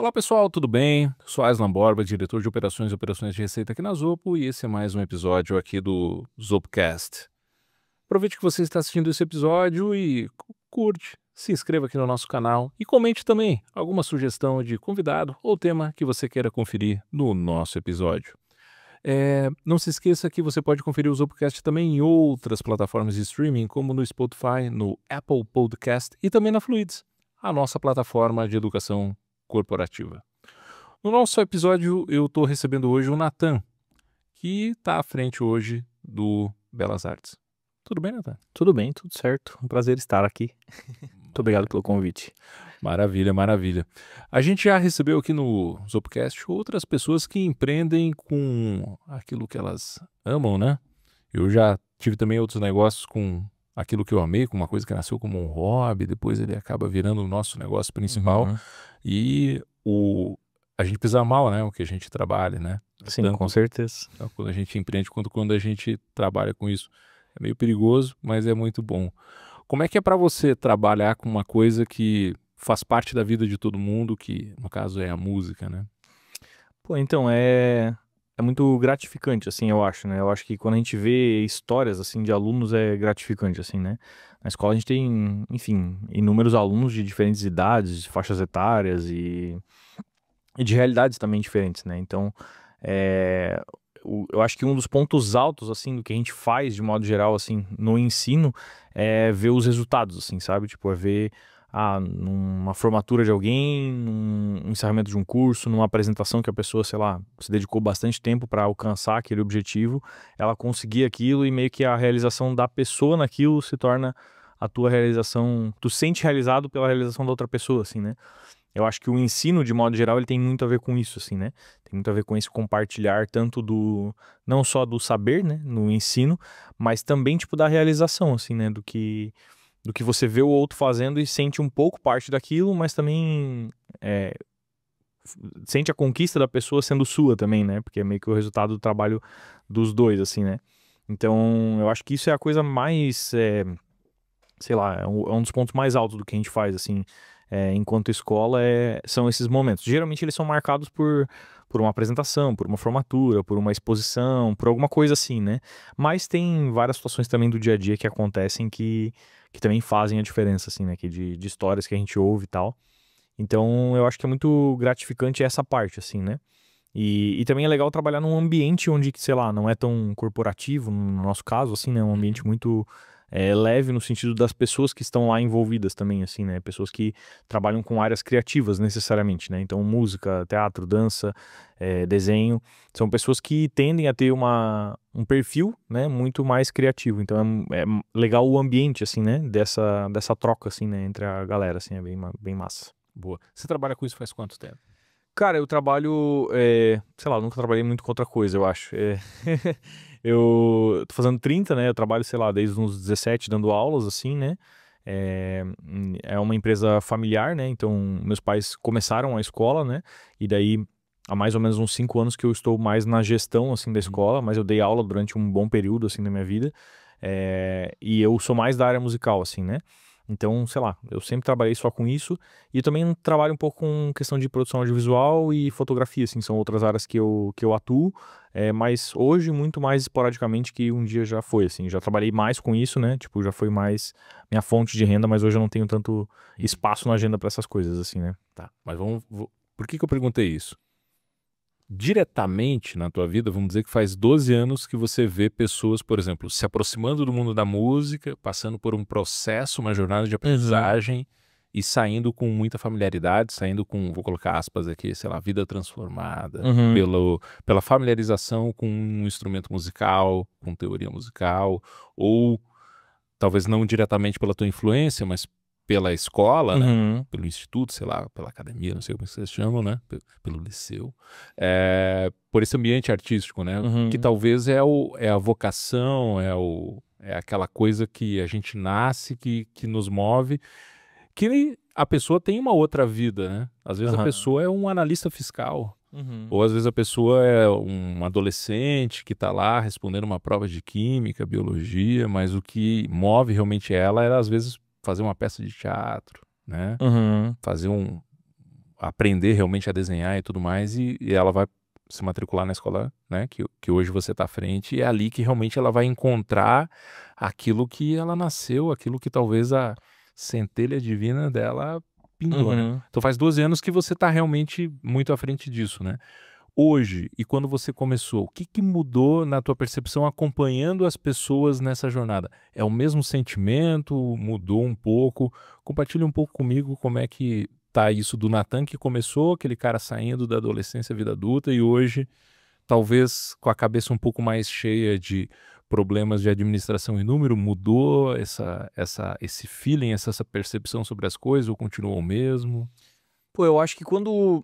Olá pessoal, tudo bem? Sou Aslan Borba, diretor de operações e operações de receita aqui na Zopo, e esse é mais um episódio aqui do Zopcast. Aproveite que você está assistindo esse episódio e curte, se inscreva aqui no nosso canal e comente também alguma sugestão de convidado ou tema que você queira conferir no nosso episódio. Não se esqueça que você pode conferir o Zopcast também em outras plataformas de streaming, como no Spotify, no Apple Podcast e também na Fluids, a nossa plataforma de educação corporativa. No nosso episódio, eu estou recebendo hoje o Natan, que está à frente hoje do Belas Artes. Tudo bem, Natan? Tudo bem, tudo certo. Um prazer estar aqui. Muito obrigado pelo convite. Maravilha, maravilha. A gente já recebeu aqui no Zopcast outras pessoas que empreendem com aquilo que elas amam, né? Eu já tive também outros negócios com aquilo que eu amei, com uma coisa que nasceu como um hobby, depois ele acaba virando o nosso negócio principal. Uhum. E a gente precisa amar, né, o que a gente trabalha, né? Sim, Tanto com certeza. quando a gente empreende quanto quando a gente trabalha com isso. É meio perigoso, mas é muito bom. Como é que é para você trabalhar com uma coisa que faz parte da vida de todo mundo, que no caso é a música, né? Pô, então, é muito gratificante, assim, eu acho, né? Eu acho que quando a gente vê histórias, assim, de alunos é gratificante, assim, né? Na escola a gente tem, enfim, inúmeros alunos de diferentes idades, faixas etárias e de realidades também diferentes, né? Então, é, eu acho que um dos pontos altos, assim, do que a gente faz, de modo geral, assim, no ensino, é ver os resultados, assim, sabe? Tipo, é ver, numa formatura de alguém, num encerramento de um curso, numa apresentação que a pessoa, sei lá, se dedicou bastante tempo para alcançar aquele objetivo, ela conseguir aquilo e meio que a realização da pessoa naquilo se torna a tua realização, tu sente realizado pela realização da outra pessoa, assim, né? Eu acho que o ensino, de modo geral, ele tem muito a ver com isso, assim, né? Tem muito a ver com esse compartilhar tanto não só do saber, né, no ensino, mas também, tipo, da realização, assim, né? Do que você vê o outro fazendo e sente um pouco parte daquilo, mas também sente a conquista da pessoa sendo sua também, né? Porque é meio que o resultado do trabalho dos dois, assim, né? Então, eu acho que isso é a coisa mais, sei lá, é um dos pontos mais altos do que a gente faz, assim, enquanto escola, são esses momentos. Geralmente eles são marcados por uma apresentação, por uma formatura, por uma exposição, por alguma coisa assim, né? Mas tem várias situações também do dia a dia que acontecem que também fazem a diferença, assim, né? De histórias que a gente ouve e tal. Então, eu acho que é muito gratificante essa parte, assim, né? E também é legal trabalhar num ambiente onde, sei lá, não é tão corporativo, no nosso caso, assim, né? Um ambiente muito leve no sentido das pessoas que estão lá envolvidas também, assim, né? Pessoas que trabalham com áreas criativas necessariamente, né? Então, música, teatro, dança, desenho, são pessoas que tendem a ter um perfil, né? Muito mais criativo. Então, é legal o ambiente, assim, né? Dessa troca, assim, né? Entre a galera, assim, é bem massa. Boa. Você trabalha com isso faz quanto tempo? Cara, eu trabalho, sei lá, eu nunca trabalhei muito com outra coisa, eu acho. Eu tô fazendo 30, né? Eu trabalho, sei lá, desde uns 17 dando aulas, assim, né? É uma empresa familiar, né? Então, meus pais começaram a escola, né? E daí, há mais ou menos uns 5 anos que eu estou mais na gestão, assim, da escola, mas eu dei aula durante um bom período, assim, da minha vida. E eu sou mais da área musical, assim, né? Então, sei lá, eu sempre trabalhei só com isso e também trabalho um pouco com questão de produção audiovisual e fotografia, assim, são outras áreas que eu atuo, mas hoje muito mais esporadicamente que um dia já foi, assim, já trabalhei mais com isso, né, tipo, já foi mais minha fonte de renda, mas hoje eu não tenho tanto espaço na agenda para essas coisas, assim, né. Tá, mas por que eu perguntei isso? Diretamente na tua vida, vamos dizer que faz 12 anos que você vê pessoas, por exemplo, se aproximando do mundo da música, passando por um processo, uma jornada de aprendizagem e saindo com muita familiaridade, saindo com, vou colocar aspas aqui, sei lá, vida transformada, Uhum. pela familiarização com um instrumento musical, com teoria musical, ou talvez não diretamente pela tua influência, mas pela escola, né? Uhum. Pelo instituto, sei lá, pela academia, não sei como vocês chamam, né? Pelo liceu. Por esse ambiente artístico, né? Que Uhum. talvez é a vocação, é aquela coisa que a gente nasce, que nos move, que a pessoa tem uma outra vida, né? Às vezes a Aham. pessoa é um analista fiscal, Uhum. ou às vezes a pessoa é um adolescente que está lá respondendo uma prova de química, biologia, mas o que move realmente ela era às vezes fazer uma peça de teatro, né? Uhum. Fazer aprender realmente a desenhar e tudo mais, e ela vai se matricular na escola, né, que hoje você está à frente, e é ali que realmente ela vai encontrar aquilo que ela nasceu, aquilo que talvez a centelha divina dela pintou, né? Uhum. Então faz 12 anos que você está realmente muito à frente disso, né? Hoje, e quando você começou, o que que mudou na tua percepção acompanhando as pessoas nessa jornada? É o mesmo sentimento? Mudou um pouco? Compartilha um pouco comigo como é que tá isso do Natan, que começou, aquele cara saindo da adolescência à vida adulta, e hoje, talvez com a cabeça um pouco mais cheia de problemas de administração e número, mudou esse feeling, essa percepção sobre as coisas, ou continuou o mesmo? Pô, eu acho que quando,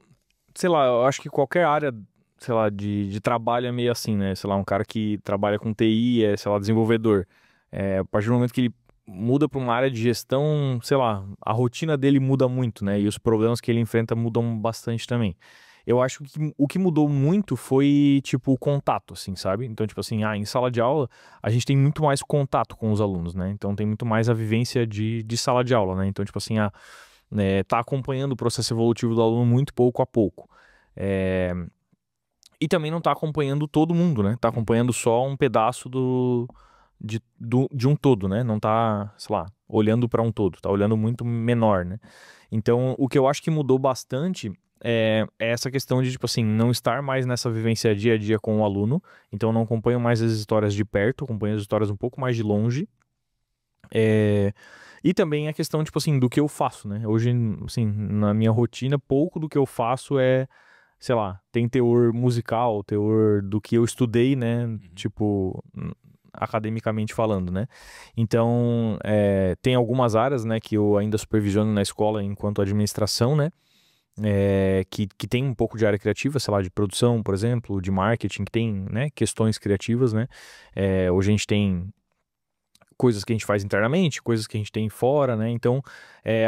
sei lá, eu acho que qualquer área, sei lá, de trabalho é meio assim, né? Sei lá, um cara que trabalha com TI, sei lá, desenvolvedor. A partir do momento que ele muda para uma área de gestão, sei lá, a rotina dele muda muito, né? E os problemas que ele enfrenta mudam bastante também. Eu acho que o que mudou muito foi, tipo, o contato, assim, sabe? Então, tipo assim, em sala de aula, a gente tem muito mais contato com os alunos, né? Então, tem muito mais a vivência de sala de aula, né? Então, tipo assim, tá acompanhando o processo evolutivo do aluno muito pouco a pouco. É, E também não tá acompanhando todo mundo, né? Tá acompanhando só um pedaço de um todo, né? Não tá, sei lá, olhando para um todo, tá olhando muito menor, né? Então, o que eu acho que mudou bastante é essa questão de, tipo assim, não estar mais nessa vivência dia a dia com o aluno. Então, eu não acompanho mais as histórias de perto, acompanho as histórias um pouco mais de longe. E também a questão, tipo assim, do que eu faço, né? Hoje, assim, na minha rotina, pouco do que eu faço sei lá, tem teor musical, teor do que eu estudei, né? Tipo, academicamente falando, né? Então, tem algumas áreas, né, que eu ainda supervisiono na escola enquanto administração, né? Que tem um pouco de área criativa, sei lá, de produção, por exemplo, de marketing, que tem, né, questões criativas, né? Hoje a gente tem coisas que a gente faz internamente, coisas que a gente tem fora, né? Então,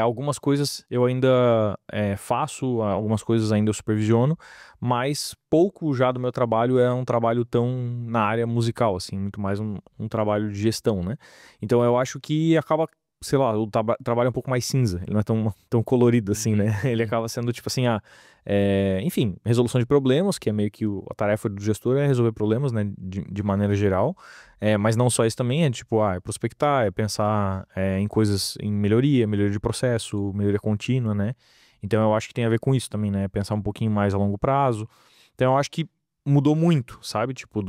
algumas coisas eu ainda faço, algumas coisas ainda eu supervisiono, mas pouco já do meu trabalho é um trabalho tão na área musical, assim, muito mais um trabalho de gestão, né? Então, eu acho que acaba, sei lá, o trabalho é um pouco mais cinza, ele não é tão colorido assim, né? Ele acaba sendo tipo assim, enfim, resolução de problemas, que é meio que a tarefa do gestor é resolver problemas, né, de maneira geral. Mas não só isso também, tipo, é prospectar, é pensar em coisas, em melhoria de processo, melhoria contínua, né? Então eu acho que tem a ver com isso também, né? Pensar um pouquinho mais a longo prazo. Então eu acho que mudou muito, sabe? Tipo,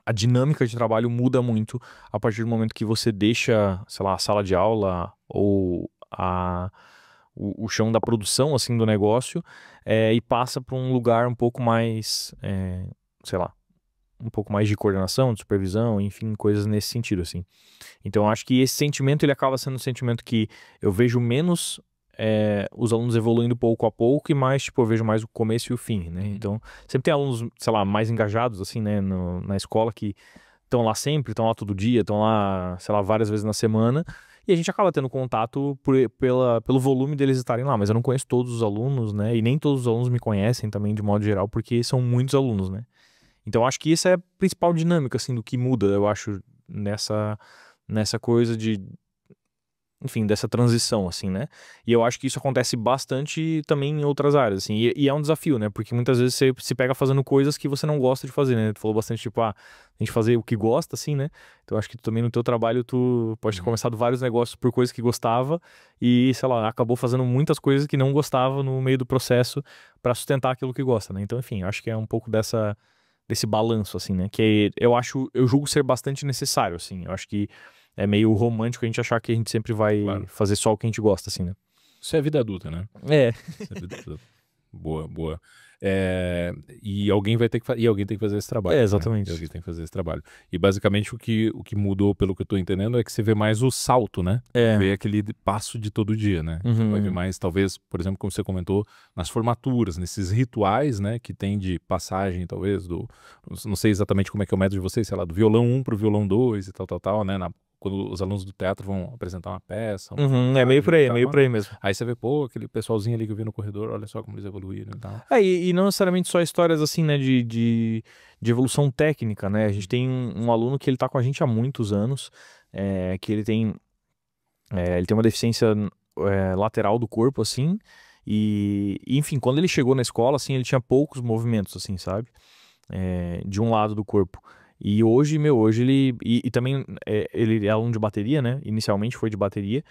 a dinâmica de trabalho muda muito a partir do momento que você deixa, sei lá, a sala de aula ou o chão da produção, assim, do negócio, e passa para um lugar um pouco mais, sei lá, um pouco mais de coordenação, de supervisão, enfim, coisas nesse sentido, assim. Então, eu acho que esse sentimento, ele acaba sendo um sentimento que eu vejo menos os alunos evoluindo pouco a pouco e mais, tipo, eu vejo mais o começo e o fim, né? Então, sempre tem alunos, sei lá, mais engajados, assim, né, na escola que estão lá sempre, estão lá todo dia, estão lá, sei lá, várias vezes na semana, e a gente acaba tendo contato pelo volume deles estarem lá, mas eu não conheço todos os alunos, né, e nem todos os alunos me conhecem também, de modo geral, porque são muitos alunos, né. Então, acho que essa é a principal dinâmica, assim, do que muda, eu acho, nessa coisa enfim, dessa transição, assim, né? E eu acho que isso acontece bastante também em outras áreas, assim, e é um desafio, né? Porque muitas vezes você se pega fazendo coisas que você não gosta de fazer, né? Tu falou bastante, tipo, a gente fazer o que gosta, assim, né? Então acho que também no teu trabalho tu pode ter começado vários negócios por coisas que gostava e, sei lá, acabou fazendo muitas coisas que não gostava no meio do processo para sustentar aquilo que gosta, né? Então, enfim, acho que é um pouco desse balanço, assim, né? Que eu julgo ser bastante necessário, assim. Eu acho que é meio romântico a gente achar que a gente sempre vai Claro. fazer só o que a gente gosta, assim, né? Isso é vida adulta, né? Isso é vida adulta. Boa, boa. E alguém vai ter e alguém tem que fazer esse trabalho. Exatamente. Né? E alguém tem que fazer esse trabalho. E basicamente o que mudou, pelo que eu tô entendendo, é que você vê mais o salto, né? Vê aquele passo de todo dia, né? Você vai ver mais, talvez, por exemplo, como você comentou, nas formaturas, nesses rituais, né? Que tem de passagem, talvez, não sei exatamente como é que é o método de vocês, sei lá, do violão 1 pro violão 2 e tal, né? Quando os alunos do teatro vão apresentar uma peça. É meio por aí, mesmo. Aí você vê, pô, aquele pessoalzinho ali que eu vi no corredor, olha só como eles evoluíram e tal. E não necessariamente só histórias assim, né, de evolução técnica, né? A gente tem um aluno que ele tá com a gente há muitos anos, que ele tem uma deficiência lateral do corpo, assim, Enfim, quando ele chegou na escola, assim, ele tinha poucos movimentos, assim, sabe? De um lado do corpo. E hoje, hoje ele. E também ele é aluno de bateria, né? Inicialmente foi de bateria.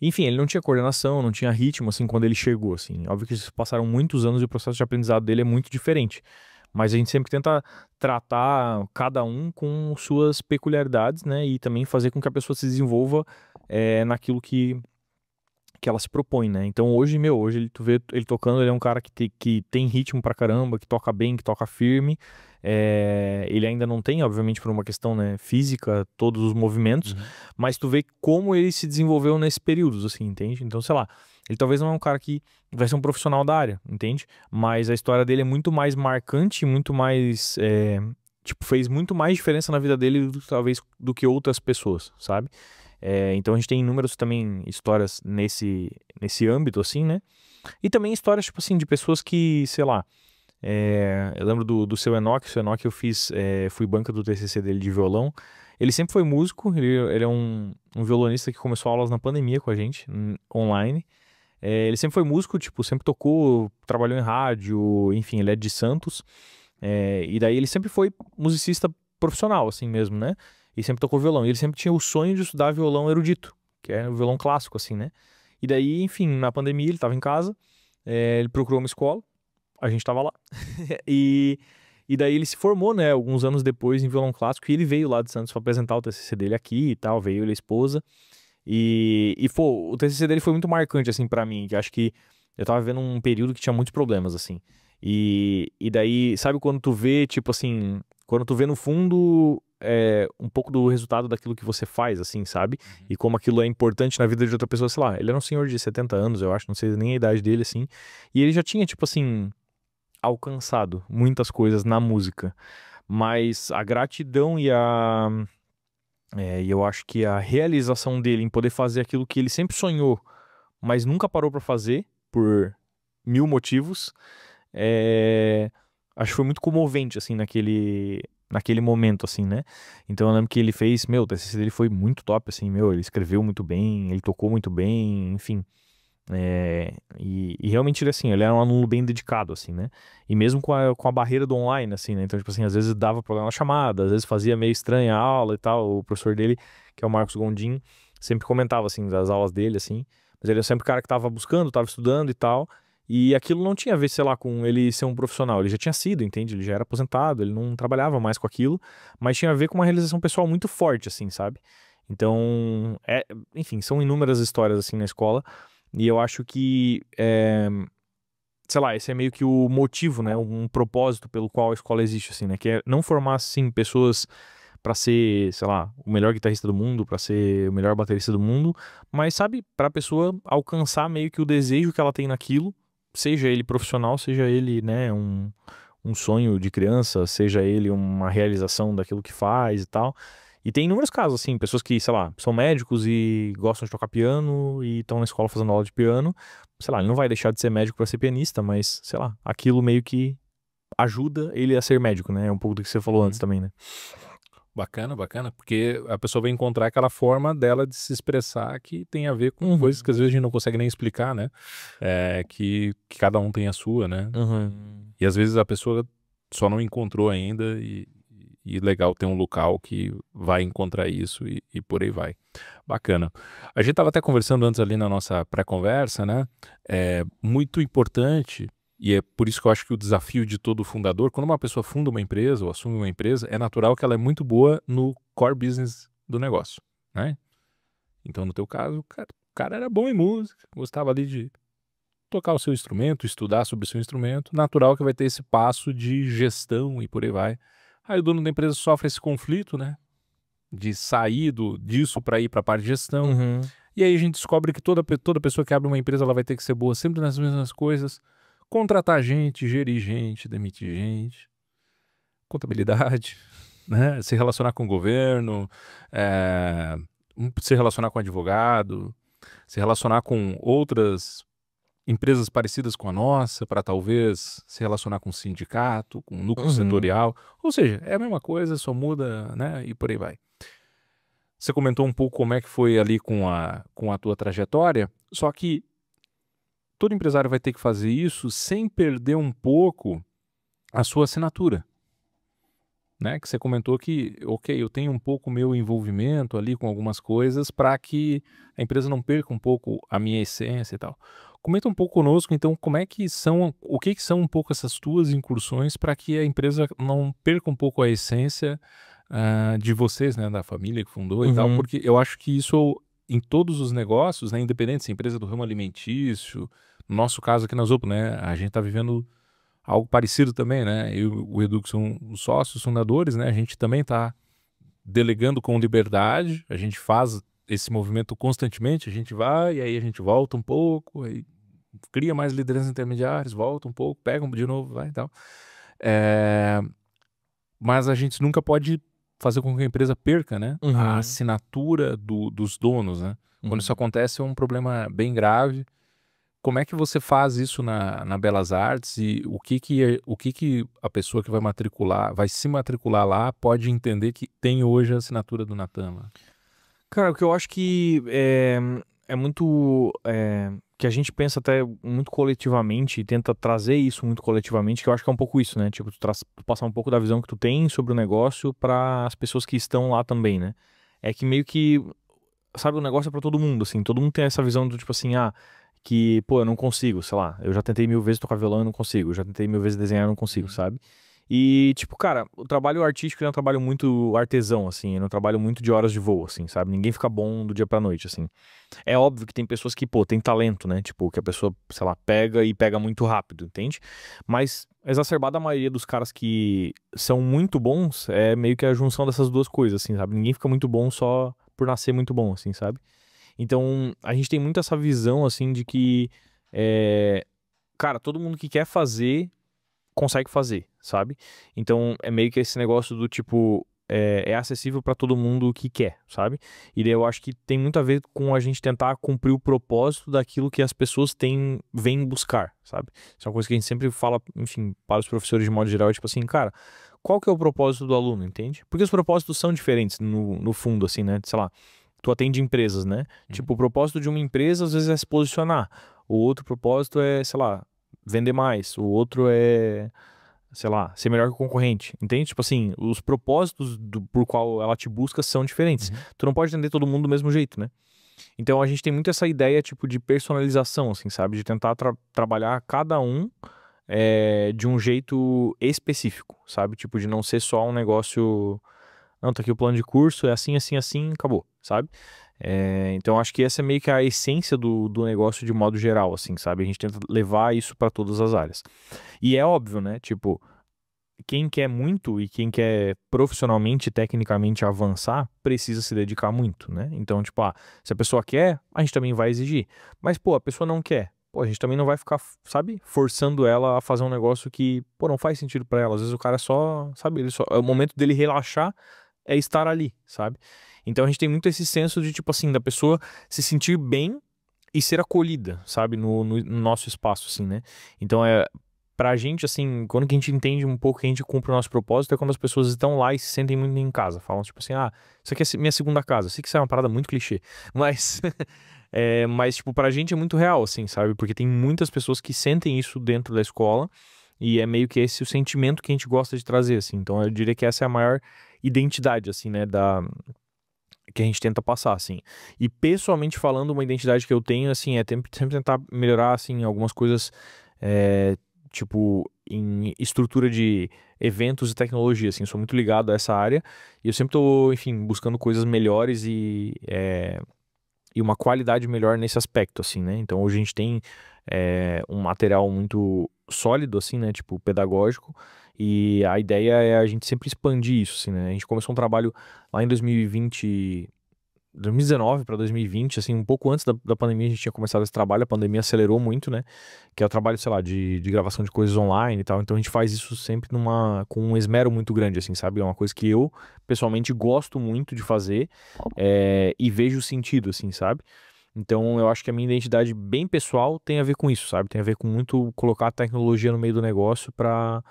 Enfim, ele não tinha coordenação, não tinha ritmo, assim, quando ele chegou, assim. Óbvio que passaram muitos anos e o processo de aprendizado dele é muito diferente. Mas a gente sempre tenta tratar cada um com suas peculiaridades, né? E também fazer com que a pessoa se desenvolva naquilo que ela se propõe, né? Então hoje, hoje tu vê ele tocando, ele é um cara que tem ritmo pra caramba, que toca bem, que toca firme. Ele ainda não tem, obviamente, por uma questão, né, física, todos os movimentos, mas tu vê como ele se desenvolveu nesses períodos, assim, entende? Então, sei lá, ele talvez não é um cara que vai ser um profissional da área, entende? Mas a história dele é muito mais marcante, muito mais, tipo, fez muito mais diferença na vida dele, talvez, do que outras pessoas, sabe? Então a gente tem inúmeras também histórias nesse âmbito, assim, né? E também histórias, tipo assim, de pessoas que, sei lá, eu lembro do seu Enoch. O seu Enoch eu fui banca do TCC dele de violão. Ele sempre foi músico, ele é um violonista que começou aulas na pandemia com a gente, online. Ele sempre foi músico, tipo, sempre tocou, trabalhou em rádio, enfim, ele é de Santos. E daí ele sempre foi musicista profissional, assim mesmo, né? E sempre tocou violão. E ele sempre tinha o sonho de estudar violão erudito, que é o violão clássico, assim, né? E daí, enfim, na pandemia ele estava em casa, ele procurou uma escola, a gente estava lá. e daí ele se formou, né, alguns anos depois em violão clássico, e ele veio lá de Santos para apresentar o TCC dele aqui e tal, veio ele e a esposa. Pô, o TCC dele foi muito marcante, assim, para mim, que acho que eu tava vendo um período que tinha muitos problemas, assim. E daí, sabe quando tu vê, tipo assim, quando tu vê no fundo um pouco do resultado daquilo que você faz, assim, sabe? E como aquilo é importante na vida de outra pessoa, sei lá, ele era um senhor de 70 anos, eu acho, não sei nem a idade dele, assim, e ele já tinha, tipo assim, alcançado muitas coisas na música, mas a gratidão e eu acho que a realização dele em poder fazer aquilo que ele sempre sonhou, mas nunca parou pra fazer, por mil motivos, acho que foi muito comovente, assim, naquele momento, assim, né? Então eu lembro que ele fez, o TCC dele foi muito top, assim, ele escreveu muito bem, ele tocou muito bem, enfim. E realmente ele, assim, ele era um aluno bem dedicado, assim, né? E mesmo com a barreira do online, assim, né? Então, tipo assim, às vezes dava problema na chamada, às vezes fazia meio estranha a aula e tal. O professor dele, que é o Marcos Gondim, sempre comentava, assim, das aulas dele, assim. Mas ele é sempre o cara que tava buscando, tava estudando e tal. E aquilo não tinha a ver, sei lá, com ele ser um profissional. Ele já tinha sido, entende? Ele já era aposentado, ele não trabalhava mais com aquilo. Mas tinha a ver com uma realização pessoal muito forte, assim, sabe? Então, enfim, são inúmeras histórias, assim, na escola. E eu acho que, sei lá, esse é meio que o motivo, né? Um propósito pelo qual a escola existe, assim, né? Que é não formar, assim, pessoas pra ser, sei lá, o melhor guitarrista do mundo, pra ser o melhor baterista do mundo, mas, sabe, pra pessoa alcançar meio que o desejo que ela tem naquilo, seja ele profissional, seja ele, né, um sonho de criança, seja ele uma realização daquilo que faz e tal. E tem inúmeros casos, assim, pessoas que, sei lá, são médicos e gostam de tocar piano e estão na escola fazendo aula de piano. Sei lá, ele não vai deixar de ser médico para ser pianista, mas, sei lá, aquilo meio que ajuda ele a ser médico, né? É um pouco do que você falou antes também, né? Bacana, bacana, porque a pessoa vai encontrar aquela forma dela de se expressar que tem a ver com coisas que às vezes a gente não consegue nem explicar, né? Que cada um tem a sua, né? E às vezes a pessoa só não encontrou ainda e legal ter um local que vai encontrar isso e por aí vai. Bacana. A gente estava até conversando antes ali na nossa pré-conversa, né? É muito importante. E é por isso que eu acho que o desafio de todo fundador, quando uma pessoa funda uma empresa ou assume uma empresa, é natural que ela é muito boa no core business do negócio, né? Então, no teu caso, o cara era bom em música, gostava ali de tocar o seu instrumento, estudar sobre o seu instrumento, natural que vai ter esse passo de gestão e por aí vai. Aí o dono da empresa sofre esse conflito, né? De sair disso para ir para a parte de gestão. E aí a gente descobre que toda pessoa que abre uma empresa ela vai ter que ser boa sempre nas mesmas coisas. Contratar gente, gerir gente, demitir gente, contabilidade, né? Se relacionar com o governo, se relacionar com advogado, se relacionar com outras empresas parecidas com a nossa, para talvez se relacionar com o sindicato, com o núcleo setorial. Ou seja, é a mesma coisa, só muda, né? E por aí vai. Você comentou um pouco como é que foi ali com a tua trajetória, só que todo empresário vai ter que fazer isso sem perder um pouco a sua assinatura, né? Que você comentou que, ok, eu tenho um pouco meu envolvimento ali com algumas coisas para que a empresa não perca um pouco a minha essência e tal. Comenta um pouco conosco, então, o que que são um pouco essas tuas incursões para que a empresa não perca um pouco a essência de vocês, né, da família que fundou e tal, Uhum. porque eu acho que isso em todos os negócios, né, independente se é empresa do ramo alimentício, no nosso caso aqui na Zopo, né, a gente está vivendo algo parecido também, né, eu e o Edu que são os sócios fundadores, né, a gente também está delegando com liberdade, a gente faz esse movimento constantemente, a gente vai e aí a gente volta um pouco, aí cria mais lideranças intermediárias, volta um pouco, pega de novo, vai e tal. É, mas a gente nunca pode fazer com que a empresa perca, né, a Uhum. assinatura dos donos, né. Quando isso Uhum. acontece é um problema bem grave. Como é que você faz isso na Belas Artes e o que que a pessoa que vai se matricular lá pode entender que tem hoje a assinatura do Natan lá? Cara, o que eu acho que é muito. Que a gente pensa até muito coletivamente e tenta trazer isso muito coletivamente, que eu acho que é um pouco isso, né? Tipo, tu passar um pouco da visão que tu tem sobre o negócio para as pessoas que estão lá também, né? É que meio que, sabe, o negócio é pra todo mundo, assim. Todo mundo tem essa visão do tipo assim, que, pô, eu não consigo, sei lá. Eu já tentei 1000 vezes tocar violão e não consigo. Eu já tentei 1000 vezes desenhar e não consigo, Uhum. sabe? E, tipo, cara, o trabalho artístico é um trabalho muito artesão, assim. É um trabalho muito de horas de voo, assim, sabe? Ninguém fica bom do dia pra noite, assim. É óbvio que tem pessoas que, pô, tem talento, né? Tipo, que a pessoa, sei lá, pega e pega muito rápido, entende? Mas, exacerbada a maioria dos caras que são muito bons é meio que a junção dessas duas coisas, assim, sabe? Ninguém fica muito bom só por nascer muito bom, assim, sabe? Então, a gente tem muito essa visão, assim, de que, é, cara, todo mundo que quer fazer, consegue fazer, sabe? Então, é meio que esse negócio do tipo, é acessível pra todo mundo que quer, sabe? E daí eu acho que tem muito a ver com a gente tentar cumprir o propósito daquilo que as pessoas vêm buscar, sabe? Isso é uma coisa que a gente sempre fala, enfim, para os professores de modo geral, é tipo assim, cara, qual que é o propósito do aluno, entende? Porque os propósitos são diferentes no fundo, assim, né? Sei lá, tu atende empresas, né? Uhum. Tipo, o propósito de uma empresa às vezes é se posicionar. O outro propósito é, sei lá, vender mais. O outro é, sei lá, ser melhor que o concorrente. Entende? Tipo assim, os propósitos por qual ela te busca são diferentes. Uhum. Tu não pode atender todo mundo do mesmo jeito, né? Então a gente tem muito essa ideia, tipo, de personalização, assim, sabe? De tentar trabalhar cada um de um jeito específico, sabe? Tipo, de não ser só um negócio. Não, tá aqui o plano de curso, é assim, assim, assim, acabou, sabe? Então acho que essa é meio que a essência do negócio de modo geral, assim, sabe? A gente tenta levar isso para todas as áreas. E é óbvio, né? Tipo, quem quer muito e quem quer profissionalmente, tecnicamente avançar, precisa se dedicar muito, né? Então, tipo, se a pessoa quer, a gente também vai exigir. Mas, pô, a pessoa não quer. Pô, a gente também não vai ficar, sabe, forçando ela a fazer um negócio que, pô, não faz sentido pra ela. Às vezes o cara só, sabe, é o momento dele relaxar é estar ali, sabe? Então a gente tem muito esse senso de, tipo assim, da pessoa se sentir bem e ser acolhida, sabe, no nosso espaço, assim, né? Então pra gente, assim, quando que a gente entende um pouco que a gente cumpre o nosso propósito é quando as pessoas estão lá e se sentem muito em casa. Falam, tipo assim, isso aqui é minha segunda casa. Eu sei que isso é uma parada muito clichê, mas, mas, tipo, pra gente é muito real, assim, sabe? Porque tem muitas pessoas que sentem isso dentro da escola e é meio que esse o sentimento que a gente gosta de trazer, assim. Então eu diria que essa é a maior identidade, assim, né, que a gente tenta passar, assim. E pessoalmente falando, uma identidade que eu tenho, assim, é sempre tentar melhorar, assim, algumas coisas, é, tipo, em estrutura de eventos e tecnologia, assim. Eu sou muito ligado a essa área e eu sempre tô, enfim, buscando coisas melhores e uma qualidade melhor nesse aspecto, assim, né? Então hoje a gente tem um material muito sólido, assim, né? Tipo, pedagógico. E a ideia é a gente sempre expandir isso, assim, né? A gente começou um trabalho lá em 2020, 2019 para 2020, assim, um pouco antes da pandemia a gente tinha começado esse trabalho, a pandemia acelerou muito, né? Que é o trabalho, sei lá, de gravação de coisas online e tal. Então a gente faz isso sempre com um esmero muito grande, assim, sabe? É uma coisa que eu, pessoalmente, gosto muito de fazer e vejo sentido, assim, sabe? Então eu acho que a minha identidade bem pessoal tem a ver com isso, sabe? Tem a ver com muito colocar a tecnologia no meio do negócio para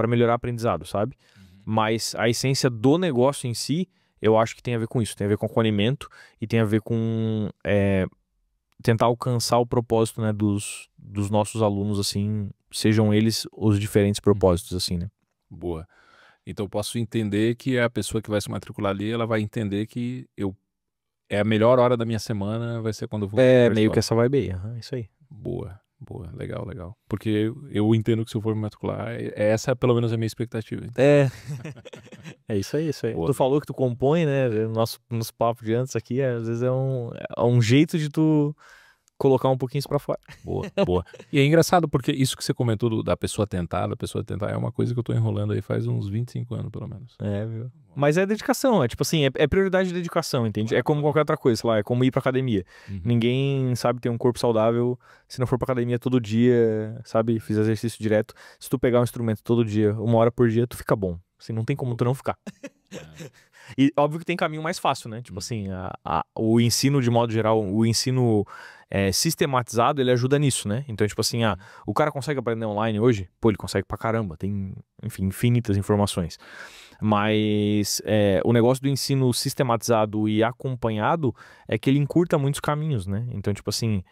melhorar o aprendizado, sabe? Uhum. Mas a essência do negócio em si, eu acho que tem a ver com isso, tem a ver com acolhimento e tem a ver com tentar alcançar o propósito, né, dos nossos alunos, assim, sejam eles os diferentes propósitos, assim, né? Boa. Então eu posso entender que a pessoa que vai se matricular ali, ela vai entender que é a melhor hora da minha semana, vai ser quando eu vou É pra meio que escola. essa vibe aí, isso aí. Boa, boa, legal, legal. Porque eu entendo que se eu for me matricular, essa é pelo menos a minha expectativa. É, é isso aí, isso aí. Boa, Tu falou que tu compõe, né? Nosso papo de antes aqui, às vezes é um jeito de tu colocar um pouquinho isso pra fora. boa, boa. E é engraçado porque isso que você comentou da pessoa tentar, é uma coisa que eu tô enrolando aí faz uns 25 anos, pelo menos. É, viu? Mas é dedicação, é tipo assim, é prioridade de dedicação, entende? É como qualquer outra coisa, sei lá, é como ir pra academia. Uhum. Ninguém sabe ter um corpo saudável se não for pra academia todo dia, sabe? Fizer exercício direto. Se tu pegar um instrumento todo dia, 1 hora por dia, tu fica bom. Assim, não tem como tu não ficar. É. E óbvio que tem caminho mais fácil, né? Tipo assim, o ensino de modo geral, o ensino sistematizado, ele ajuda nisso, né? Então, tipo assim, o cara consegue aprender online hoje? Pô, ele consegue pra caramba. Tem, enfim, infinitas informações. Mas o negócio do ensino sistematizado e acompanhado é que ele encurta muitos caminhos, né? Então, tipo assim,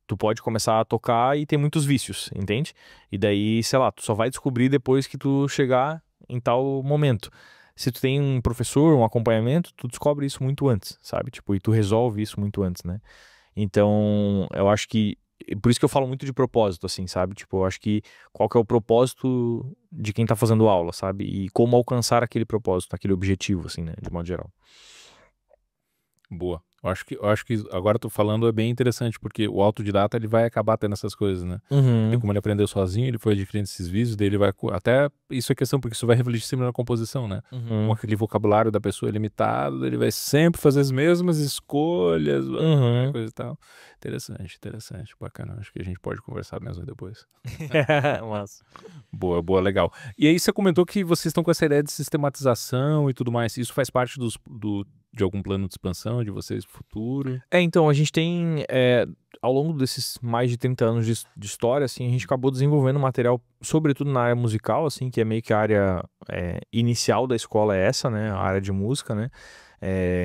tu pode começar a tocar e ter muitos vícios, entende? E daí, sei lá, tu só vai descobrir depois que tu chegar em tal momento. Se tu tem um professor, um acompanhamento, tu descobre isso muito antes, sabe? Tipo, e tu resolve isso muito antes, né? Então, eu acho que por isso que eu falo muito de propósito, assim, sabe? Tipo, eu acho que qual que é o propósito de quem tá fazendo aula, sabe? E como alcançar aquele propósito, aquele objetivo, assim, né? De modo geral. Boa. Eu acho que agora eu tô falando é bem interessante, porque o autodidata ele vai acabar tendo essas coisas, né? E Uhum. como ele aprendeu sozinho, ele foi adquirindo esses vícios, daí ele vai. Até isso é questão, porque isso vai refletir sempre na composição, né? Como Uhum. aquele vocabulário da pessoa é limitado, ele vai sempre fazer as mesmas escolhas, Uhum. coisa e tal. Interessante, interessante, bacana. Acho que a gente pode conversar mesmo depois. Mas... Boa, boa, legal. E aí você comentou que vocês estão com essa ideia de sistematização e tudo mais. Isso faz parte de algum plano de expansão de vocês no futuro? Então, a gente tem, ao longo desses mais de 30 anos de história, assim, a gente acabou desenvolvendo material, sobretudo na área musical, assim, que é meio que a área inicial da escola é essa, né, a área de música, né.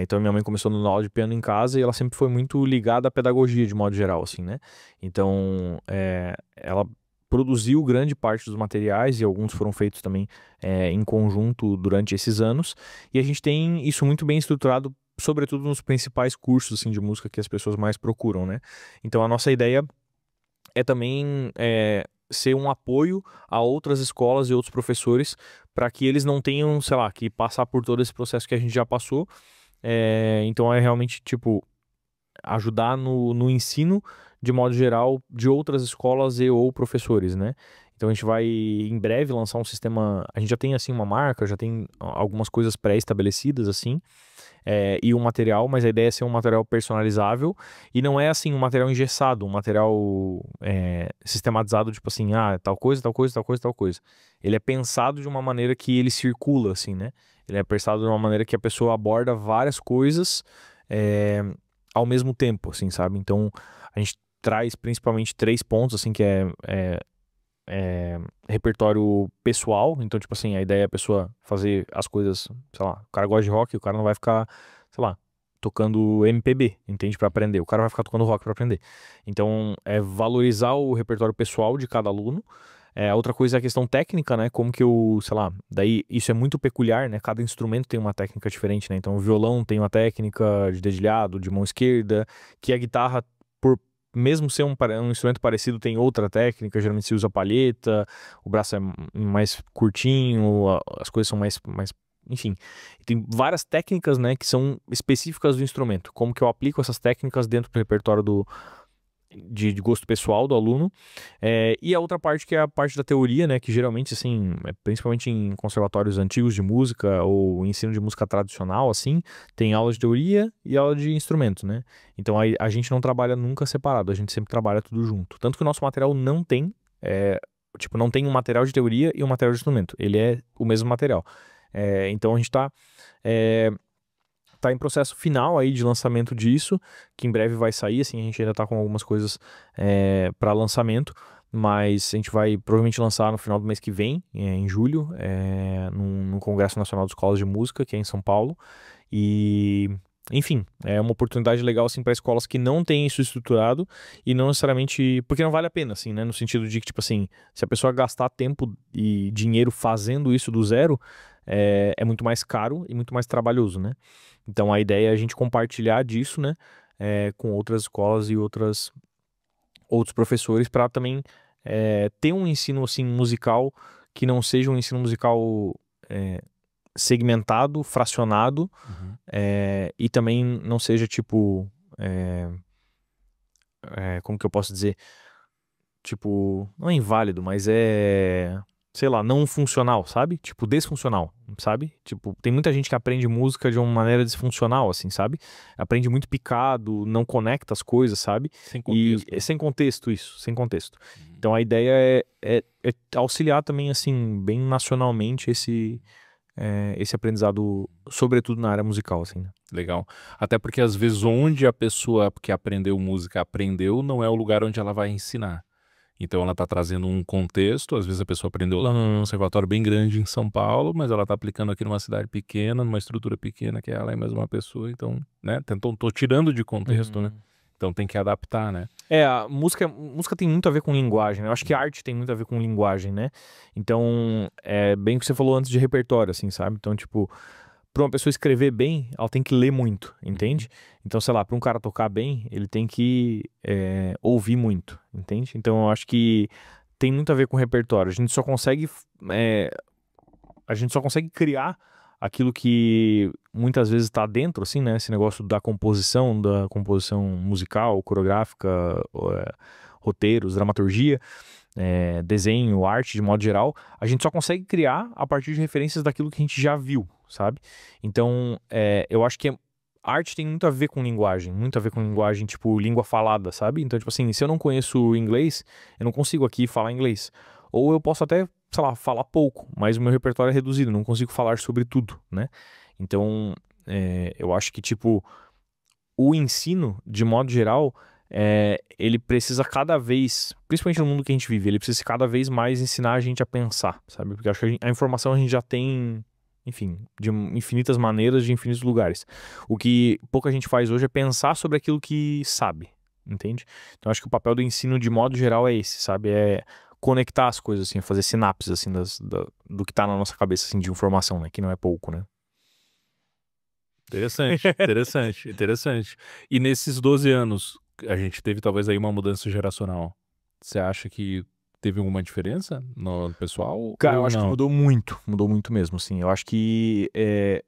Então, minha mãe começou dando aula de piano em casa e ela sempre foi muito ligada à pedagogia, de modo geral, assim, né. Então, ela produziu grande parte dos materiais e alguns foram feitos também em conjunto durante esses anos, e a gente tem isso muito bem estruturado sobretudo nos principais cursos assim, de música que as pessoas mais procuram, né? Então a nossa ideia é também ser um apoio a outras escolas e outros professores para que eles não tenham, sei lá, que passar por todo esse processo que a gente já passou. Então é realmente, tipo, ajudar no ensino, de modo geral, de outras escolas e ou professores, né? Então a gente vai em breve lançar um sistema, a gente já tem assim uma marca, já tem algumas coisas pré-estabelecidas assim, e um material, mas a ideia é ser um material personalizável e não é assim um material engessado, um material sistematizado, tipo assim, tal coisa, tal coisa, tal coisa, tal coisa. Ele é pensado de uma maneira que ele circula, assim, né? Ele é pensado de uma maneira que a pessoa aborda várias coisas ao mesmo tempo, assim, sabe? Então a gente traz principalmente 3 pontos, assim, que repertório pessoal. Então, tipo assim, a ideia é a pessoa fazer as coisas, sei lá, o cara gosta de rock, o cara não vai ficar, sei lá, tocando MPB, entende? Pra aprender. O cara vai ficar tocando rock pra aprender. Então, é valorizar o repertório pessoal de cada aluno. A outra coisa é a questão técnica, né? Como que eu, sei lá, daí isso é muito peculiar, né? Cada instrumento tem uma técnica diferente, né? Então, o violão tem uma técnica de dedilhado, de mão esquerda, que a guitarra, por mesmo ser um instrumento parecido, tem outra técnica, geralmente se usa palheta, o braço é mais curtinho, as coisas são mais, enfim. Tem várias técnicas, né, que são específicas do instrumento. Como que eu aplico essas técnicas dentro do repertório de gosto pessoal do aluno. E a outra parte que é a parte da teoria, né, que geralmente, assim, principalmente em conservatórios antigos de música ou ensino de música tradicional, assim, tem aula de teoria e aula de instrumento, né? Então a gente não trabalha nunca separado, a gente sempre trabalha tudo junto. Tanto que o nosso material não tem, tipo, não tem um material de teoria e um material de instrumento. Ele é o mesmo material. Então a gente tá em processo final aí de lançamento disso, que em breve vai sair, assim, a gente ainda tá com algumas coisas para lançamento, mas a gente vai provavelmente lançar no final do mês que vem, em julho, no Congresso Nacional de Escolas de Música, que é em São Paulo, e enfim, é uma oportunidade legal assim para escolas que não têm isso estruturado e não necessariamente, porque não vale a pena assim, né, no sentido de que tipo assim, se a pessoa gastar tempo e dinheiro fazendo isso do zero, é muito mais caro e muito mais trabalhoso, né? Então a ideia é a gente compartilhar disso, né, com outras escolas e outros professores para também ter um ensino assim musical que não seja um ensino musical é, segmentado, fracionado, Uhum. e também não seja tipo, como que eu posso dizer? Tipo, não é inválido, mas sei lá, não funcional, sabe? Tipo, desfuncional, sabe? Tipo, tem muita gente que aprende música de uma maneira disfuncional, assim, sabe? Aprende muito picado, não conecta as coisas, sabe? Sem E contexto, né? sem contexto, isso, sem contexto. Uhum. Então a ideia é auxiliar também, assim, bem nacionalmente esse aprendizado, sobretudo na área musical, assim, né? Legal. Até porque às vezes onde a pessoa que aprendeu música aprendeu não é o lugar onde ela vai ensinar. Então ela está trazendo um contexto, às vezes a pessoa aprendeu lá num conservatório bem grande em São Paulo, mas ela está aplicando aqui numa cidade pequena, numa estrutura pequena, que é ela e mais uma pessoa, então, né, tô tirando de contexto, né? Uhum. Então tem que adaptar, né? A música tem muito a ver com linguagem, né? Eu acho que a arte tem muito a ver com linguagem, né? Então, é bem o que você falou antes de repertório, assim, sabe? Então, tipo, para uma pessoa escrever bem, ela tem que ler muito, entende? Então, sei lá, para um cara tocar bem, ele tem que ouvir muito, entende? Então, eu acho que tem muito a ver com repertório. É, a gente só consegue criar aquilo que muitas vezes está dentro, assim, né? Esse negócio da composição musical, coreográfica, roteiros, dramaturgia, desenho, arte, de modo geral. A gente só consegue criar a partir de referências daquilo que a gente já viu, sabe? Então, eu acho que arte tem muito a ver com linguagem, muito a ver com linguagem, tipo, língua falada, sabe? Então, tipo assim, se eu não conheço inglês, eu não consigo aqui falar inglês. Ou eu posso até, sei lá, falar pouco, mas o meu repertório é reduzido, não consigo falar sobre tudo, né? Então, eu acho que, tipo, o ensino, de modo geral, ele precisa cada vez, principalmente no mundo que a gente vive, ele precisa cada vez mais ensinar a gente a pensar, sabe? Porque eu acho que a informação a gente já tem, enfim, de infinitas maneiras, de infinitos lugares. O que pouca gente faz hoje é pensar sobre aquilo que sabe, entende? Então, eu acho que o papel do ensino, de modo geral, é esse, sabe? É conectar as coisas, assim, fazer sinapses, assim, do que tá na nossa cabeça, assim, de informação, né? Que não é pouco, né? Interessante, interessante, interessante. E nesses 12 anos, a gente teve talvez aí uma mudança geracional. Você acha que teve alguma diferença no pessoal Cara, eu ou acho que não? mudou muito mesmo, assim. Eu acho que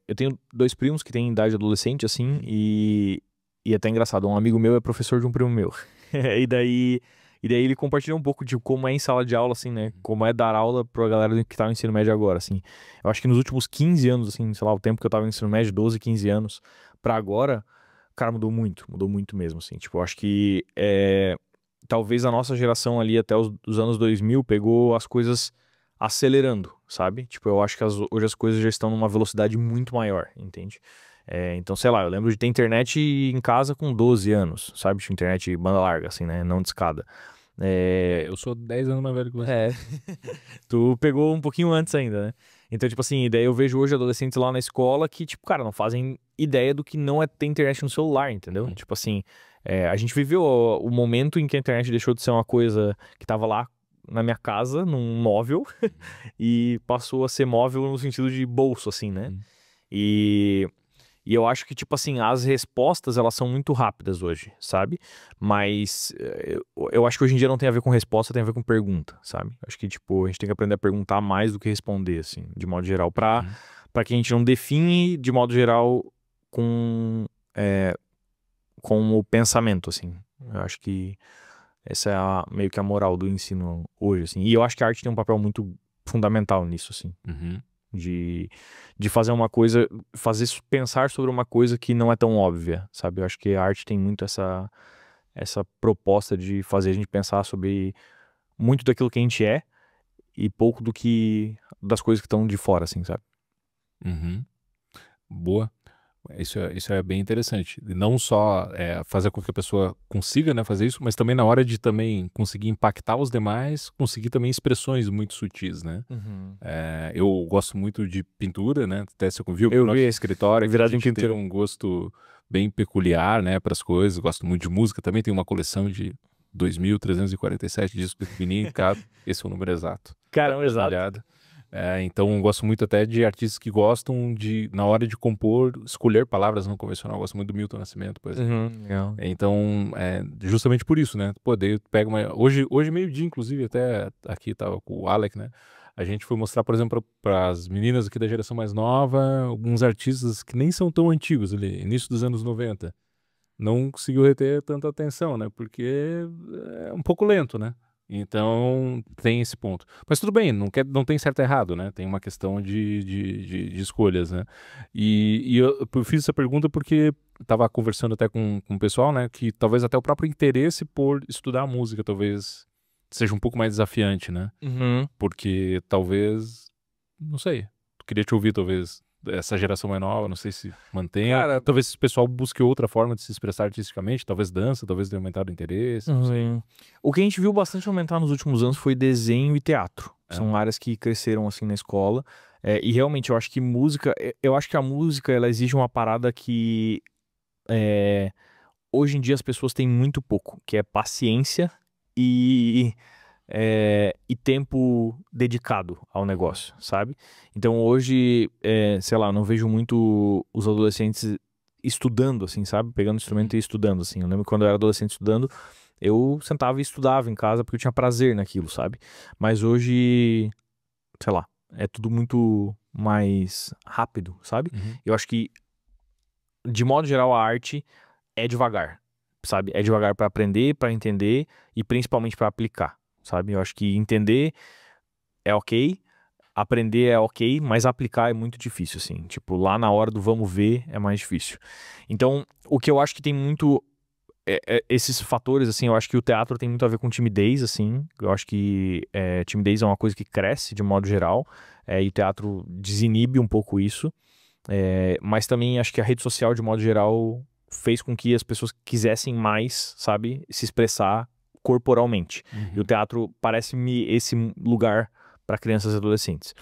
eu tenho dois primos que têm idade adolescente, assim, e é até engraçado. Um amigo meu é professor de um primo meu. E daí, e daí ele compartilha um pouco de como é em sala de aula, assim, né? Como é dar aula pra galera que tá no ensino médio agora, assim. Eu acho que nos últimos 15 anos, assim, sei lá, o tempo que eu tava no ensino médio, 12, 15 anos, pra agora, cara, mudou muito mesmo, assim. Tipo, eu acho que talvez a nossa geração ali até os anos 2000 pegou as coisas acelerando, sabe? Tipo, eu acho que hoje as coisas já estão numa velocidade muito maior, entende? Então, sei lá, eu lembro de ter internet em casa com 12 anos, sabe? Tipo, internet banda larga, assim, né? Não discada. Eu sou 10 anos mais velho que você. É, tu pegou um pouquinho antes ainda, né? Então, tipo assim, daí eu vejo hoje adolescentes lá na escola que, tipo, cara, não fazem ideia do que não é ter internet no celular, entendeu? Uhum. Tipo assim, a gente viveu o momento em que a internet deixou de ser uma coisa que tava lá na minha casa, num móvel, e passou a ser móvel no sentido de bolso, assim, né? Uhum. E e eu acho que, tipo assim, as respostas, elas são muito rápidas hoje, sabe? Mas eu acho que hoje em dia não tem a ver com resposta, tem a ver com pergunta, sabe? Acho que, tipo, a gente tem que aprender a perguntar mais do que responder, assim, de modo geral, Uhum. pra que a gente não define, de modo geral, com, é, com o pensamento, assim. Eu acho que essa é meio que a moral do ensino hoje, assim. E eu acho que a arte tem um papel muito fundamental nisso, assim Uhum. de, de fazer uma coisa, pensar sobre uma coisa que não é tão óbvia, sabe? Eu acho que a arte tem muito essa proposta de fazer a gente pensar sobre muito daquilo que a gente é e pouco das coisas que estão de fora, assim, sabe? Uhum. Boa. Isso é bem interessante. E não só fazer com que a pessoa consiga, né, fazer isso, mas também na hora de também conseguir impactar os demais, conseguir também expressões muito sutis, né? Uhum. Eu gosto muito de pintura, né? Até você viu que Eu no nosso vi escritório aqui a virado em gente tem pintura. um gosto bem peculiar, né, para as coisas. Gosto muito de música, também tenho uma coleção de 2.347 discos de vinil, cara, esse é o número exato. Caramba, Dá uma exato. olhada. Então gosto muito até de artistas que gostam de, na hora de compor, escolher palavras não convencional. Gosto muito do Milton Nascimento, por exemplo. Legal. Então, justamente por isso, né? Pô, daí pega uma. Hoje meio-dia, inclusive, até aqui tava com o Alec, né? A gente foi mostrar, por exemplo, para as meninas aqui da geração mais nova, alguns artistas que nem são tão antigos ali, início dos anos 90. Não conseguiu reter tanta atenção, né? Porque é um pouco lento, né? Então tem esse ponto. Mas tudo bem, não tem certo e errado, né? Tem uma questão de escolhas, né? E eu fiz essa pergunta porque estava conversando até com o pessoal, né? Que talvez até o próprio interesse por estudar música talvez seja um pouco mais desafiante, né? Porque talvez, não sei, queria te ouvir talvez essa geração mais nova, não sei se mantenha. Cara, Talvez esse pessoal busque outra forma de se expressar artisticamente, talvez dança, talvez tenha aumentado o interesse. Não sei. sim. O que a gente viu bastante aumentar nos últimos anos foi desenho e teatro. É. São áreas que cresceram assim na escola. E realmente eu acho que música, eu acho que a música ela exige uma parada que hoje em dia as pessoas têm muito pouco, que é paciência e e tempo dedicado ao negócio, sabe? Então hoje, sei lá, não vejo muito os adolescentes estudando, assim, sabe? Pegando instrumento e estudando, assim. Eu lembro que quando eu era adolescente estudando, eu sentava e estudava em casa porque eu tinha prazer naquilo, sabe? Mas hoje, sei lá, é tudo muito mais rápido, sabe? Eu acho que, de modo geral, a arte é devagar, sabe? É devagar para aprender, para entender e principalmente para aplicar, sabe? Eu acho que entender é ok, aprender é ok, mas aplicar é muito difícil, assim. Tipo, lá na hora do vamos ver é mais difícil. Então, o que eu acho que tem muito esses fatores, assim, eu acho que o teatro tem muito a ver com timidez, assim. Eu acho que timidez é uma coisa que cresce de modo geral, e o teatro desinibe um pouco isso. Mas também acho que a rede social, de modo geral, fez com que as pessoas quisessem mais, sabe, se expressar corporalmente. E o teatro parece-me esse lugar para crianças e adolescentes.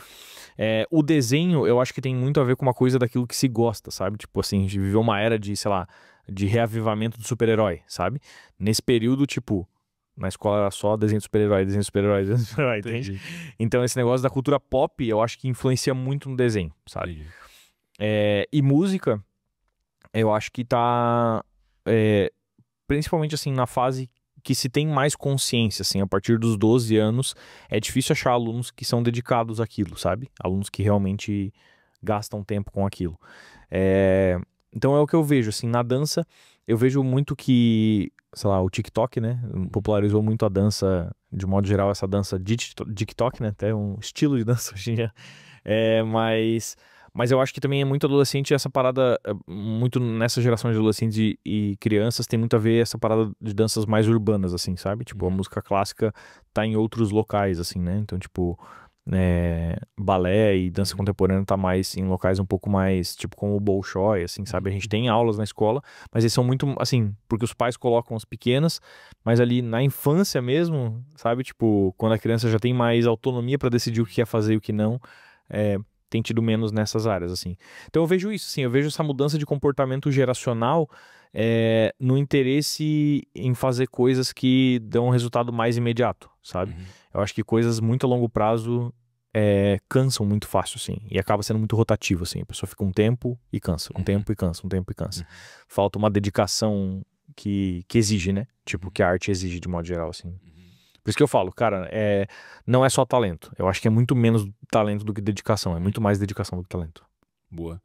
O desenho, eu acho que tem muito a ver com uma coisa daquilo que se gosta, sabe? Tipo assim, a gente viveu uma era de, sei lá, de reavivamento do super-herói, sabe? Nesse período, tipo, na escola era só desenho de super-herói, desenho de super-herói, desenho de super-herói, entende? Então esse negócio da cultura pop, eu acho que influencia muito no desenho, sabe? E música, eu acho que tá principalmente assim na fase que se tem mais consciência, assim, a partir dos 12 anos, é difícil achar alunos que são dedicados àquilo, sabe? Alunos que realmente gastam tempo com aquilo. Então é o que eu vejo, assim, na dança, eu vejo muito que, sei lá, o TikTok, né, popularizou muito a dança, de modo geral, essa dança de TikTok, né, até um estilo de dança hoje em dia, mas eu acho que também é muito adolescente essa parada, muito nessa geração de adolescentes e crianças, tem muito a ver essa parada de danças mais urbanas, assim, sabe? Tipo, a música clássica tá em outros locais, assim, né? Então, tipo, balé e dança contemporânea tá mais em locais um pouco mais, tipo, como o Bolshoi, assim, sabe? A gente tem aulas na escola, mas eles são muito, assim, porque os pais colocam as pequenas, mas ali na infância mesmo, sabe? Tipo, quando a criança já tem mais autonomia para decidir o que quer fazer e o que não, tem tido menos nessas áreas, assim. Então eu vejo isso, assim, eu vejo essa mudança de comportamento geracional no interesse em fazer coisas que dão um resultado mais imediato, sabe? Eu acho que coisas muito a longo prazo cansam muito fácil, assim, e acaba sendo muito rotativo, assim. A pessoa fica um tempo e cansa, um tempo e cansa, um tempo e cansa. Falta uma dedicação que exige, né? Tipo, que a arte exige de modo geral, assim. Por isso que eu falo, cara, não é só talento. Eu acho que é muito menos talento do que dedicação. É muito mais dedicação do que talento. Boa,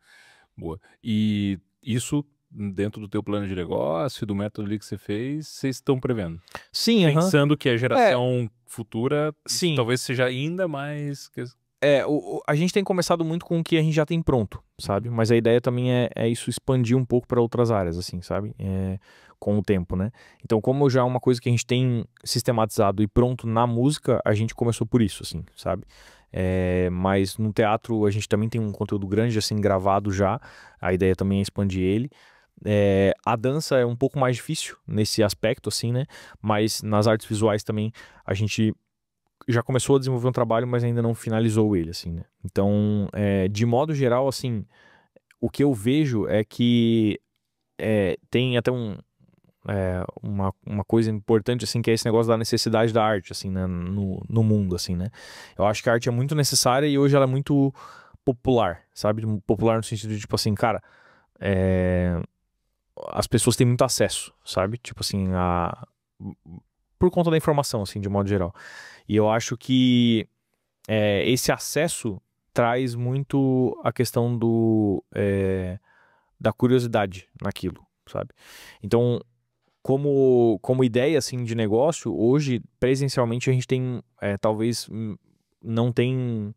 boa. E isso, dentro do teu plano de negócio, do método ali que você fez, vocês estão prevendo? Sim, Pensando que a geração futura sim. talvez seja ainda mais... A gente tem começado muito com o que a gente já tem pronto, sabe? Mas a ideia também é isso expandir um pouco para outras áreas, assim, sabe? Com o tempo, né? Então, como já é uma coisa que a gente tem sistematizado e pronto na música, a gente começou por isso, assim, sabe? Mas no teatro a gente também tem um conteúdo grande, assim, gravado já. A ideia também é expandir ele. A dança é um pouco mais difícil nesse aspecto, assim, né? Mas nas artes visuais também a gente já começou a desenvolver um trabalho, mas ainda não finalizou ele, assim, né? Então, de modo geral, assim, o que eu vejo é que tem até uma coisa importante, assim, que é esse negócio da necessidade da arte, assim, né, no mundo, assim, né. Eu acho que a arte é muito necessária e hoje ela é muito popular, sabe? Popular no sentido de, tipo assim, cara, as pessoas têm muito acesso, sabe? Tipo assim, por conta da informação, assim, de modo geral. E eu acho que esse acesso traz muito a questão da curiosidade naquilo, sabe? Então, como ideia, assim, de negócio, hoje, presencialmente, a gente tem, talvez, não tem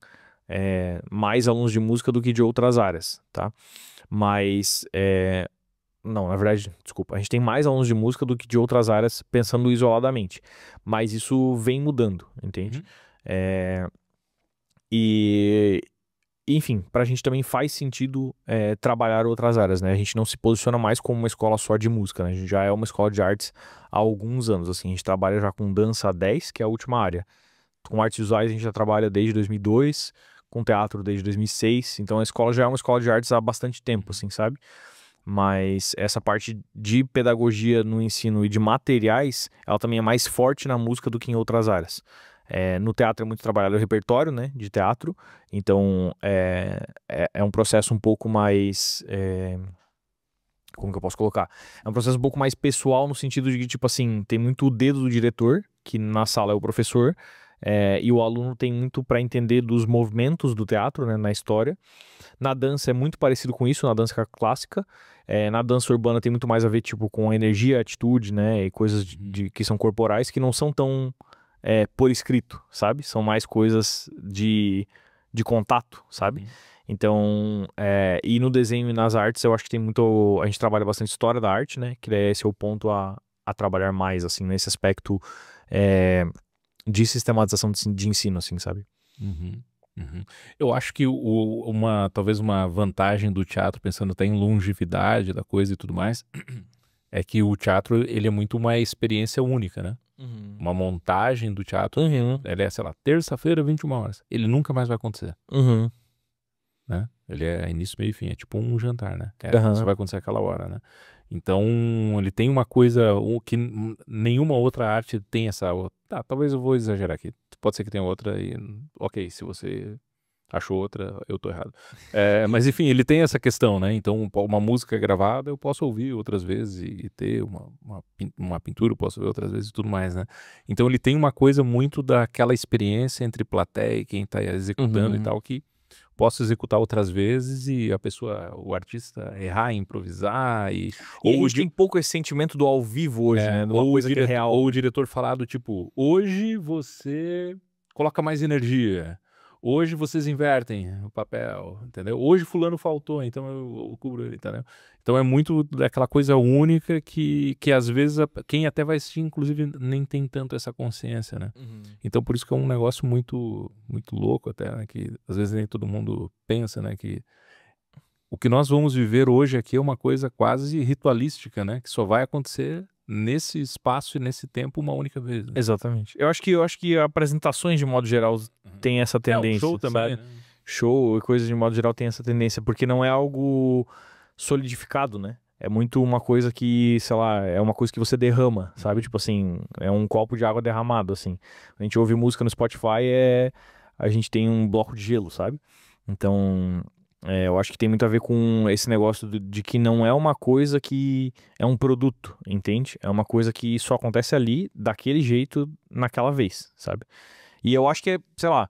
mais alunos de música do que de outras áreas, tá? Mas, não, na verdade, desculpa, a gente tem mais alunos de música do que de outras áreas, pensando isoladamente. Mas isso vem mudando, entende? Uhum. E, enfim, pra gente também faz sentido trabalhar outras áreas, né? A gente não se posiciona mais como uma escola só de música, né? A gente já é uma escola de artes há alguns anos, assim. A gente trabalha já com dança há 10, que é a última área. Com artes visuais a gente já trabalha desde 2002, com teatro desde 2006. Então a escola já é uma escola de artes há bastante tempo, assim, sabe? Mas essa parte de pedagogia no ensino e de materiais, ela também é mais forte na música do que em outras áreas. No teatro é muito trabalhado o repertório, né, de teatro, então é um processo um pouco mais, como que eu posso colocar? É um processo um pouco mais pessoal no sentido de que, tipo assim, tem muito o dedo do diretor, que na sala é o professor, e o aluno tem muito para entender dos movimentos do teatro, né, na história. Na dança é muito parecido com isso, na dança clássica. Na dança urbana tem muito mais a ver, tipo, com energia, atitude, né? E coisas que são corporais que não são tão por escrito, sabe? São mais coisas de contato, sabe? Uhum. Então, e no desenho e nas artes eu acho que tem muito... A gente trabalha bastante história da arte, né? Que esse é o ponto a trabalhar mais, assim, nesse aspecto de sistematização de ensino, assim, sabe? Uhum, uhum. Eu acho que talvez uma vantagem do teatro, pensando até em longevidade da coisa e tudo mais, é que o teatro ele é muito uma experiência única, né? Uhum. Uma montagem do teatro, Uhum. ele é, sei lá, terça-feira, 21 horas. Ele nunca mais vai acontecer, Uhum. né? Ele é início, meio e fim, é tipo um jantar, né? Só Aham. vai acontecer aquela hora, né? Então, ele tem uma coisa que nenhuma outra arte tem essa. Tá, talvez eu vou exagerar aqui. Pode ser que tenha outra e. Ok, se você achou outra, eu tô errado. Mas enfim, ele tem essa questão, né? Então, uma música gravada eu posso ouvir outras vezes e ter uma pintura eu posso ver outras vezes e tudo mais, né? Então, ele tem uma coisa muito daquela experiência entre plateia e quem tá executando e Uhum. tal, que posso executar outras vezes e a pessoa, o artista errar, improvisar E a ou o, gente tem pouco esse sentimento do ao vivo hoje, né? De uma coisa que é real. ou o diretor falar do tipo, hoje você coloca mais energia, hoje vocês invertem o papel, entendeu? Hoje fulano faltou, então eu cubro ele, entendeu? Então é muito daquela coisa única que às vezes quem até vai assistir, inclusive, nem tem tanto essa consciência, né? Uhum. Então por isso que é um negócio muito, muito louco até, né? Que às vezes nem todo mundo pensa, né? Que o que nós vamos viver hoje aqui é uma coisa quase ritualística, né? Que só vai acontecer nesse espaço e nesse tempo uma única vez, né? Exatamente. Eu acho que apresentações, de modo geral, Uhum. têm essa O show tendência, também, sabe? né? Show e coisas de modo geral têm essa tendência, porque não é algo solidificado, né? É muito uma coisa que, sei lá, é uma coisa que você derrama, sabe? Tipo assim, é um copo de água derramado, assim. A gente ouve música no Spotify, a gente tem um bloco de gelo, sabe? Então, eu acho que tem muito a ver com esse negócio de que não é uma coisa que é um produto, entende? É uma coisa que só acontece ali, daquele jeito, naquela vez, sabe? E eu acho que sei lá,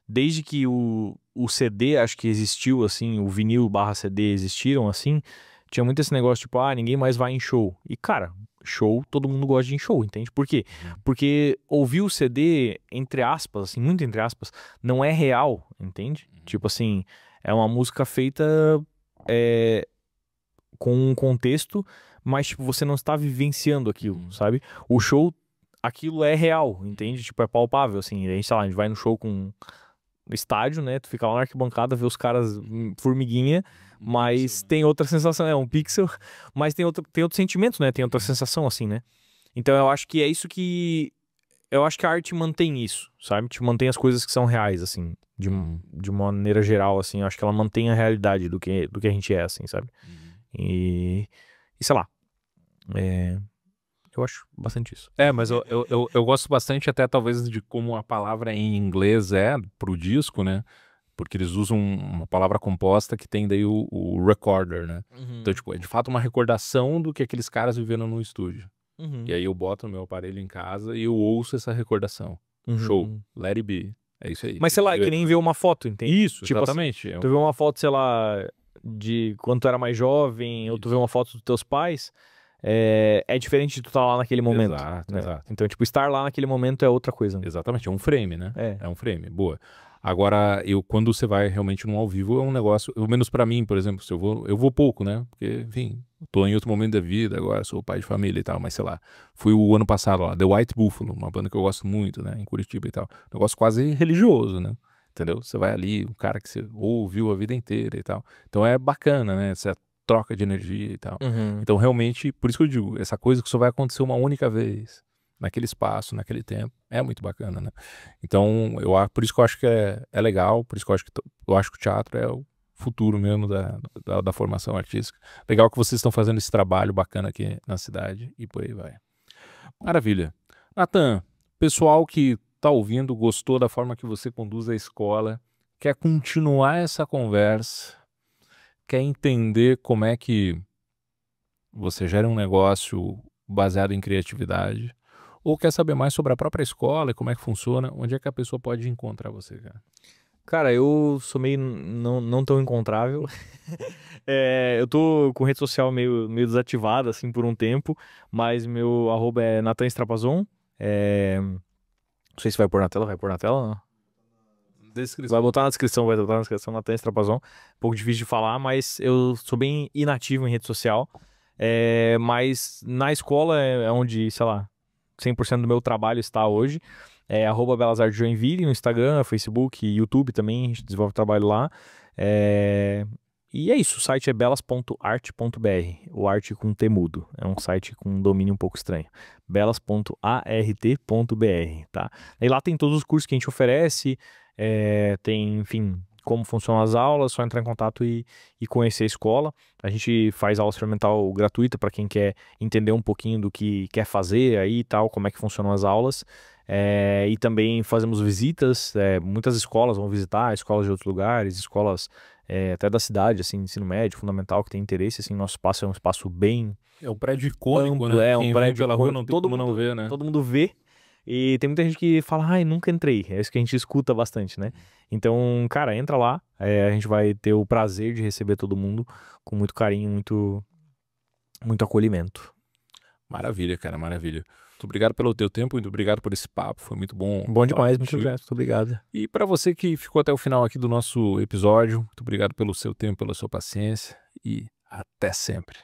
desde que o CD acho que existiu, assim, o vinil barra CD existiram, assim, tinha muito esse negócio, tipo, ninguém mais vai em show. E, cara, show, todo mundo gosta de ir em show, entende? Por quê? Uhum. Porque ouvir o CD, entre aspas, assim, muito entre aspas, não é real, entende? Tipo assim, é uma música feita é, com um contexto, mas, tipo, você não está vivenciando aquilo, Uhum. sabe? O show, aquilo é real, entende? Tipo, é palpável, assim. A gente, sei lá, a gente vai no show com no estádio, né? Tu fica lá na arquibancada, vê os caras formiguinha, Um pixel, mas né? tem outra sensação, é um pixel, mas tem outro sentimento, né? Tem outra sensação, assim, né? Então eu acho que é isso que. Eu acho que a arte mantém isso, sabe? Te mantém as coisas que são reais, assim, Uhum. de uma maneira geral, assim. Eu acho que ela mantém a realidade do que a gente é, assim, sabe? Uhum. E, E sei lá, eu acho bastante isso. Mas eu gosto bastante até talvez de como a palavra em inglês é pro disco, né? Porque eles usam uma palavra composta que tem daí o recorder, né? Então, tipo, é de fato uma recordação do que aqueles caras viveram no estúdio. E aí eu boto no meu aparelho em casa e eu ouço essa recordação. Show. Let it be. É isso aí. Mas sei lá, é que nem ver uma foto, entende? Isso, tipo exatamente. Assim, tu vê uma foto, sei lá, de quando tu era mais jovem, ou tu vê uma foto dos teus pais, é diferente de tu estar lá naquele momento. Exato, né? exato. Então, tipo, estar lá naquele momento é outra coisa. Né? Exatamente, é um frame, né? É um frame, boa. Agora, quando você vai realmente num ao vivo, é um negócio, pelo menos pra mim, por exemplo, se eu vou pouco, né? Porque, enfim, tô em outro momento da vida agora, sou pai de família e tal, mas sei lá, fui o ano passado lá, The White Buffalo, uma banda que eu gosto muito, né? Em Curitiba e tal. Negócio quase religioso, né? Entendeu? Você vai ali, o cara que você ouviu a vida inteira e tal. Então é bacana, né? Essa troca de energia e tal. Então, realmente, por isso que eu digo, essa coisa que só vai acontecer uma única vez, naquele espaço, naquele tempo, é muito bacana, né? Então, por isso que eu acho que é legal, por isso que eu acho que o teatro é o futuro mesmo da formação artística. Legal que vocês estão fazendo esse trabalho bacana aqui na cidade e por aí vai. Maravilha. Natan, pessoal que tá ouvindo, gostou da forma que você conduz a escola, quer continuar essa conversa, quer entender como é que você gera um negócio baseado em criatividade, ou quer saber mais sobre a própria escola e como é que funciona, onde é que a pessoa pode encontrar você, cara? Cara, eu sou meio não tão encontrável. Eu tô com rede social meio desativada, assim, por um tempo, mas meu arroba é Natan Strapazon. Não sei se vai pôr na tela, Não? Descrição. Vai botar na descrição, Natan Strapazon. Um pouco difícil de falar, mas eu sou bem inativo em rede social. Mas na escola é onde, sei lá, 100% do meu trabalho está hoje. @ Belas Artes Joinville no Instagram, Facebook, YouTube também, a gente desenvolve trabalho lá. E é isso, o site é belas.art.br, o arte com T mudo, é um site com um domínio um pouco estranho, belas.art.br, tá? E lá tem todos os cursos que a gente oferece, tem, enfim, como funcionam as aulas, só entrar em contato e conhecer a escola. A gente faz aula experimental gratuita para quem quer entender um pouquinho do que quer fazer aí e tal, como é que funcionam as aulas. E também fazemos visitas, muitas escolas vão visitar, escolas de outros lugares, escolas até da cidade, assim, ensino médio, fundamental, que tem interesse, assim, nosso espaço é um espaço bem... É um prédio icônico, amplo, né? um Quem prédio vem pela rua não tem como não ver, né? Todo mundo vê. E tem muita gente que fala, ai, nunca entrei. É isso que a gente escuta bastante, né? Então, cara, entra lá. A gente vai ter o prazer de receber todo mundo com muito carinho, muito acolhimento. Maravilha, cara, maravilha. Muito obrigado pelo teu tempo, muito obrigado por esse papo, foi muito bom. Bom demais, muito obrigado. E para você que ficou até o final aqui do nosso episódio, muito obrigado pelo seu tempo, pela sua paciência e até sempre.